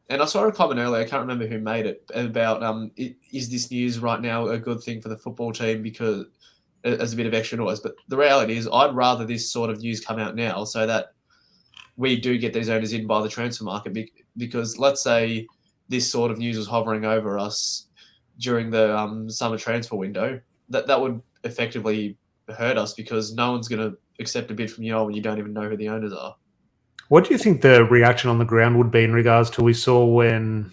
[SPEAKER 2] And I saw a comment earlier, I can't remember who made it, about is this news right now a good thing for the football team because as a bit of extra noise? But the reality is I'd rather this sort of news come out now so that we do get these owners in by the transfer market, because let's say this sort of news was hovering over us during the summer transfer window, that would effectively hurt us because no one's going to accept a bid from you when you don't even know who the owners are.
[SPEAKER 1] What do you think the reaction on the ground would be in regards to we saw when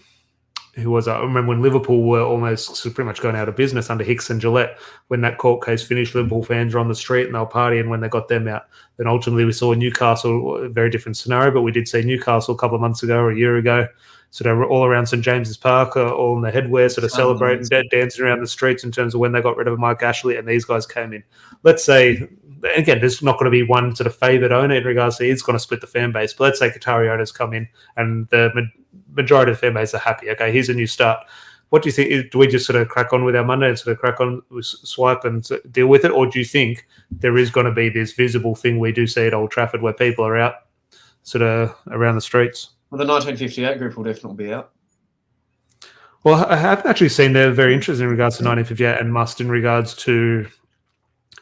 [SPEAKER 1] I remember when Liverpool were almost pretty much going out of business under Hicks and Gillette. When that court case finished, Liverpool fans were on the street and they were partying when they got them out. Then ultimately we saw Newcastle, a very different scenario, but we did see Newcastle a couple of months ago or a year ago, sort of all around St James's Park, all in the headwear, sort of celebrating, dancing around the streets in terms of when they got rid of Mike Ashley and these guys came in. Let's say, again, there's not going to be one sort of favoured owner in regards to he's going to split the fan base, but let's say Qatari owners come in and the majority of the fan base are happy. Okay, here's a new start. What do you think? Do we just sort of crack on with our Monday and sort of crack on, swipe and deal with it? Or do you think there is going to be this visible thing we do see at Old Trafford where people are out sort of around the streets?
[SPEAKER 2] Well, the 1958 group will definitely be out.
[SPEAKER 1] Well, I haven't actually seen they're very interested in regards to 1958 and Must in regards to,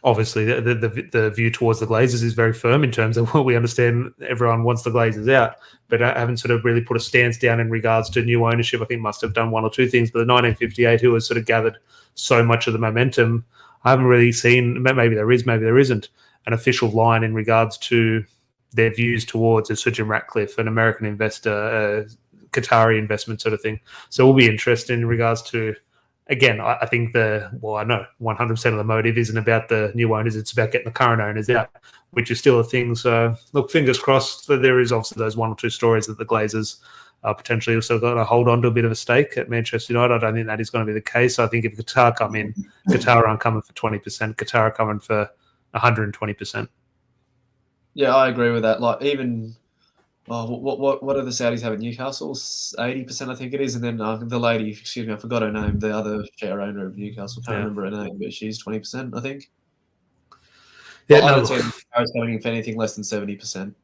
[SPEAKER 1] obviously, the view towards the Glazers is very firm in terms of what we understand everyone wants the Glazers out, but I haven't sort of really put a stance down in regards to new ownership. I think Must have done one or two things, but the 1958 who has sort of gathered so much of the momentum, I haven't really seen, maybe there is, maybe there isn't, an official line in regards to their views towards a Sir Jim Ratcliffe, an American investor, Qatari investment sort of thing. So we'll be interested in regards to, again, I think I know 100% of the motive isn't about the new owners. It's about getting the current owners out, which is still a thing. So look, fingers crossed that there is obviously those one or two stories that the Glazers potentially also going to hold on to a bit of a stake at Manchester United. I don't think that is going to be the case. I think if Qatar come in, Qatar aren't coming for 20%. Qatar are coming for 120%.
[SPEAKER 2] Yeah, I agree with that. Like even what do the Saudis have at Newcastle? 80%, I think it is, and then the lady, excuse me, I forgot her name. The other share owner of Newcastle, can't remember her name, but she's 20%, I think.
[SPEAKER 1] Yeah,
[SPEAKER 2] I don't see Paris coming in for anything less than 70%.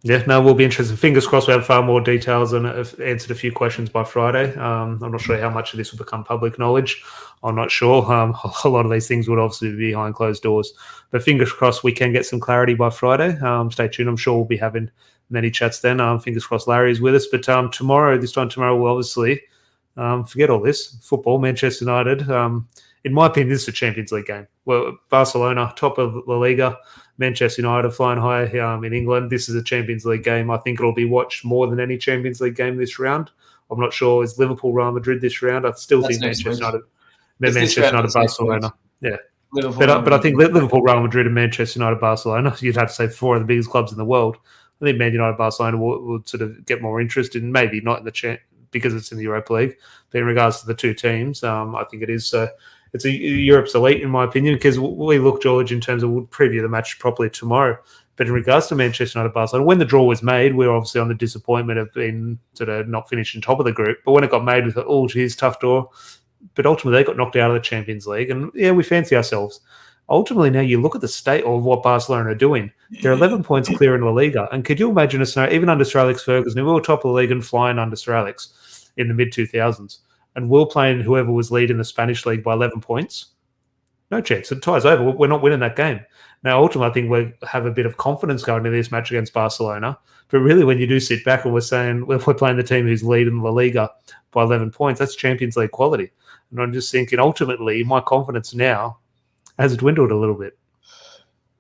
[SPEAKER 1] Yeah, no, we'll be interested. Fingers crossed we have far more details and have answered a few questions by Friday. I'm not sure how much of this will become public knowledge. I'm not sure. A lot of these things would obviously be behind closed doors. But fingers crossed we can get some clarity by Friday. Stay tuned. I'm sure we'll be having many chats then. Fingers crossed Larry is with us. But tomorrow, we'll obviously forget all this. Football, Manchester United. In my opinion, this is a Champions League game. Well, Barcelona, top of La Liga. Manchester United flying high in England. This is a Champions League game. I think it'll be watched more than any Champions League game this round. I'm not sure. Is Liverpool, Real Madrid this round? I still think Manchester United, Barcelona. Yeah. But I think Liverpool, Real Madrid and Manchester United, Barcelona, you'd have to say 4 of the biggest clubs in the world. I think Man United, Barcelona will sort of get more interest in, maybe not in the because it's in the Europa League. But in regards to the two teams, I think it is it's Europe's elite, in my opinion, because we look, George, in terms of we'll preview the match properly tomorrow. But in regards to Manchester United, Barcelona, when the draw was made, we were obviously on the disappointment of being sort of not finishing top of the group. But when it got made, we thought, oh, geez, tough draw. But ultimately, they got knocked out of the Champions League. And yeah, we fancy ourselves. Ultimately, now you look at the state of what Barcelona are doing. They're 11 points clear in La Liga. And could you imagine a scenario, even under Sir Alex Ferguson, we were top of the league and flying under Sir Alex in the mid-2000s, and we're playing whoever was leading the Spanish league by 11 points? No chance. It ties over. We're not winning that game. Now, ultimately, I think we have a bit of confidence going into this match against Barcelona. But really, when you do sit back and we're saying we're playing the team who's leading La Liga by 11 points, that's Champions League quality. And I'm just thinking, ultimately, my confidence now has dwindled a little bit.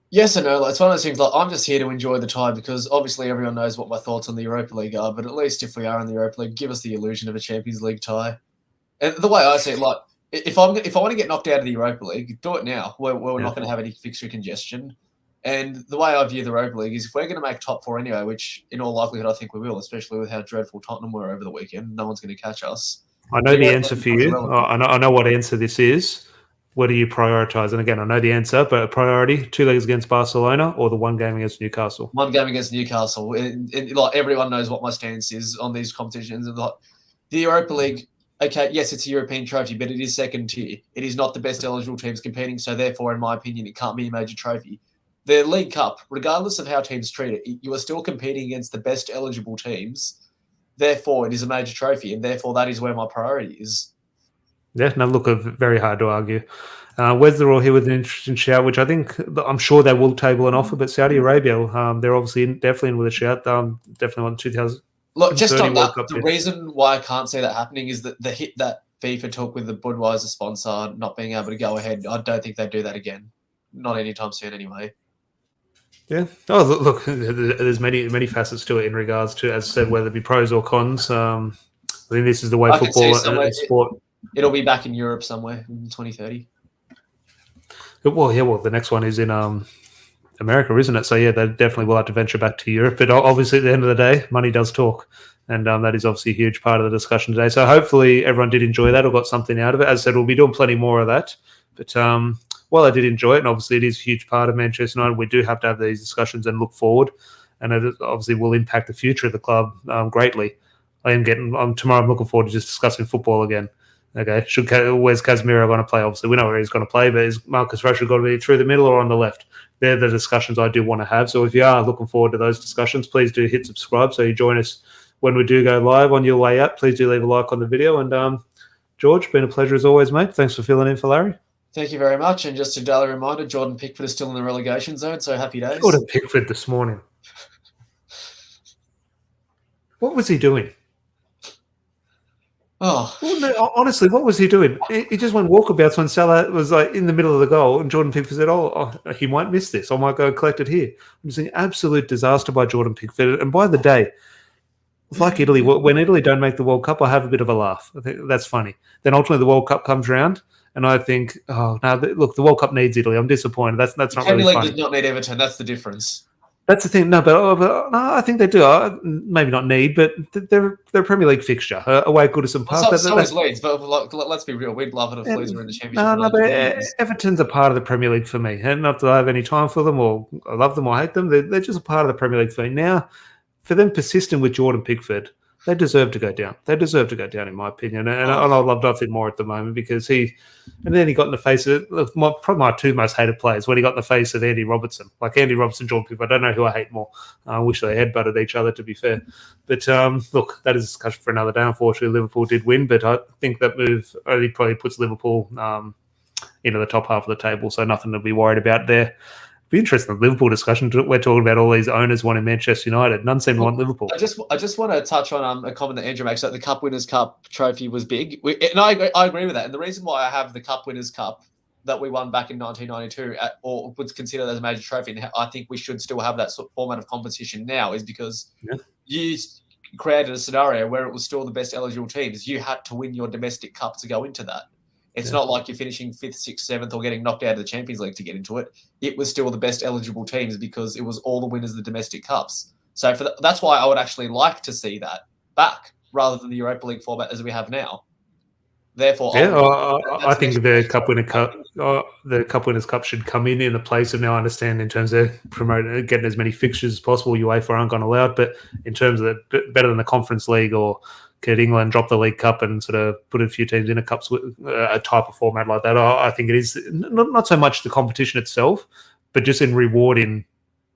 [SPEAKER 2] Yes and no. It's one of those things, like, I'm just here to enjoy the tie because obviously everyone knows what my thoughts on the Europa League are, but at least if we are in the Europa League, give us the illusion of a Champions League tie. And the way I see it, like, if I want to get knocked out of the Europa League, do it now. We're not going to have any fixture congestion. And the way I view the Europa League is if we're going to make top 4 anyway, which in all likelihood I think we will, especially with how dreadful Tottenham were over the weekend, no one's going to catch us.
[SPEAKER 1] I know the answer for you. I know what answer this is. What do you prioritise? And again, I know the answer, but a priority, 2 legs against Barcelona or the 1 game against Newcastle? 1
[SPEAKER 2] game against Newcastle. And like, everyone knows what my stance is on these competitions. And like, the Europa League, okay, yes, it's a European trophy, but it is second tier. It is not the best eligible teams competing, so therefore, in my opinion, it can't be a major trophy. The League Cup, regardless of how teams treat it, you are still competing against the best eligible teams. Therefore, it is a major trophy, and therefore that is where my priority is.
[SPEAKER 1] Yeah, no, look, very hard to argue. Wes, they're all here with an interesting shout, which I'm sure they will table an offer, but Saudi Arabia, they're obviously definitely in with a shout. Definitely on 2000.
[SPEAKER 2] Look, just on that, the reason why I can't see that happening is that the hit that FIFA took with the Budweiser sponsor not being able to go ahead, I don't think they'd do that again. Not anytime soon, anyway.
[SPEAKER 1] Yeah. Oh, look, there's many facets to it in regards to, as I said, whether it be pros or cons. I think this is the way football and sport.
[SPEAKER 2] It'll be back in Europe somewhere in 2030.
[SPEAKER 1] Well, yeah. Well, the next one is in America, isn't it? So yeah, they definitely will have to venture back to Europe. But obviously, at the end of the day, money does talk, and that is obviously a huge part of the discussion today. So hopefully, everyone did enjoy that or got something out of it. As I said, we'll be doing plenty more of that. But while I did enjoy it, and obviously it is a huge part of Manchester United, we do have to have these discussions and look forward, and it obviously will impact the future of the club greatly. Tomorrow I'm looking forward to just discussing football again. Okay, where's Casemiro going to play? Obviously, we know where he's going to play, but is Marcus Rashford going to be through the middle or on the left? They're the discussions I do want to have. So if you are looking forward to those discussions, please do hit subscribe so you join us when we do go live on your way out. Please do leave a like on the video. And George, been a pleasure as always, mate. Thanks for filling in for Larry.
[SPEAKER 2] Thank you very much. And just a daily reminder, Jordan Pickford is still in the relegation zone, so happy days.
[SPEAKER 1] Jordan Pickford this morning. What was he doing?
[SPEAKER 2] Oh,
[SPEAKER 1] well, no, honestly, what was he doing? He just went walkabouts when Salah was like in the middle of the goal, and Jordan Pickford said, "Oh, he might miss this. I might go collect it here." I'm just saying, absolute disaster by Jordan Pickford. And by the day, it's like Italy. When Italy don't make the World Cup, I have a bit of a laugh. I think that's funny. Then ultimately, the World Cup comes around, and I think, oh no, look, the World Cup needs Italy. I'm disappointed. That's not really funny.
[SPEAKER 2] League does not need Everton. That's the difference.
[SPEAKER 1] That's the thing. No, but no, I think they do. Maybe not need, but they're a Premier League fixture away at Goodison Park.
[SPEAKER 2] Well, so is Leeds, but let's be real. We'd love it if Leeds were in the Championship
[SPEAKER 1] No,
[SPEAKER 2] for
[SPEAKER 1] no,
[SPEAKER 2] another
[SPEAKER 1] but
[SPEAKER 2] 20 years.
[SPEAKER 1] Everton's a part of the Premier League for me. And not that I have any time for them or I love them or hate them. They're just a part of the Premier League for me. Now, for them persisting with Jordan Pickford, they deserve to go down. They deserve to go down, in my opinion. And I love nothing more at the moment because then he got in the face of probably my two most hated players when he got in the face of Andy Robertson. Like Andy Robertson, Jordan Pickford. I don't know who I hate more. I wish they headbutted each other, to be fair. But look, that is a discussion for another day. Unfortunately, Liverpool did win, but I think that move only probably puts Liverpool into the top half of the table, so nothing to be worried about there. Be interesting. Liverpool discussion. We're talking about all these owners wanting Manchester United. None seem to want Liverpool.
[SPEAKER 2] I just want to touch on a comment that Andrew makes that the Cup Winners' Cup trophy was big, and I agree with that. And the reason why I have the Cup Winners' Cup that we won back in 1992 or was considered as a major trophy, and I think we should still have that sort of format of competition now, is because you created a scenario where it was still the best eligible teams. You had to win your domestic cup to go into that. It's not like you're finishing 5th, 6th, 7th or getting knocked out of the Champions League to get into it. It was still the best eligible teams because it was all the winners of the domestic cups. So that's why I would actually like to see that back rather than the Europa League format as we have now. Therefore,
[SPEAKER 1] I think the Cup Winners' Cup should come in the place of now. I understand in terms of promoting, getting as many fixtures as possible. UEFA aren't going to allow it, but in terms of better than the Conference League, or could England drop the League Cup and sort of put a few teams in a type of format like that? I think it is not so much the competition itself, but just in rewarding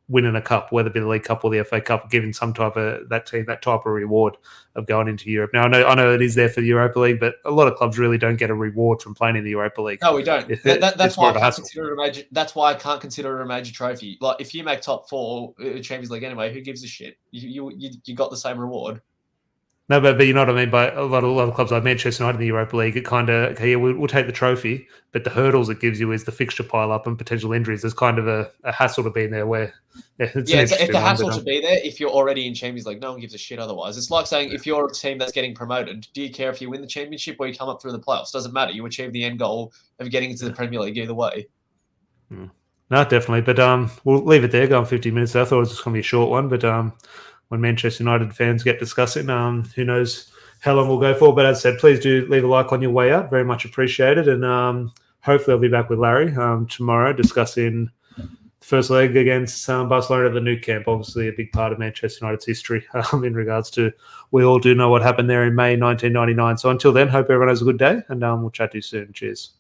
[SPEAKER 1] winning a cup, whether it be the League Cup or the FA Cup, giving some type of that team that type of reward of going into Europe. Now I know it is there for the Europa League, but a lot of clubs really don't get a reward from playing in the Europa League.
[SPEAKER 2] No, we don't. That's why I can't consider it a major. That's why I can't consider it a major trophy. Like if you make top 4 Champions League anyway, who gives a shit? You got the same reward.
[SPEAKER 1] No, but you know what I mean by a lot of clubs like Manchester United in the Europa League. It kind of, okay, yeah, we'll take the trophy, but the hurdles it gives you is the fixture pile up and potential injuries. There's kind of a hassle to be in there where
[SPEAKER 2] it's a hassle to be there if you're already in Champions League. No one gives a shit otherwise. It's like saying if you're a team that's getting promoted, do you care if you win the championship or you come up through the playoffs? Doesn't matter. You achieve the end goal of getting into the Premier League either way.
[SPEAKER 1] No, definitely. But we'll leave it there. Going 50 minutes. I thought it was just going to be a short one, but when Manchester United fans get discussing, who knows how long we'll go for. But as I said, please do leave a like on your way out. Very much appreciated. And hopefully I'll be back with Larry tomorrow discussing the first leg against Barcelona at the Nou Camp. Obviously a big part of Manchester United's history in regards to, we all do know what happened there in May 1999. So until then, hope everyone has a good day, and we'll chat to you soon. Cheers.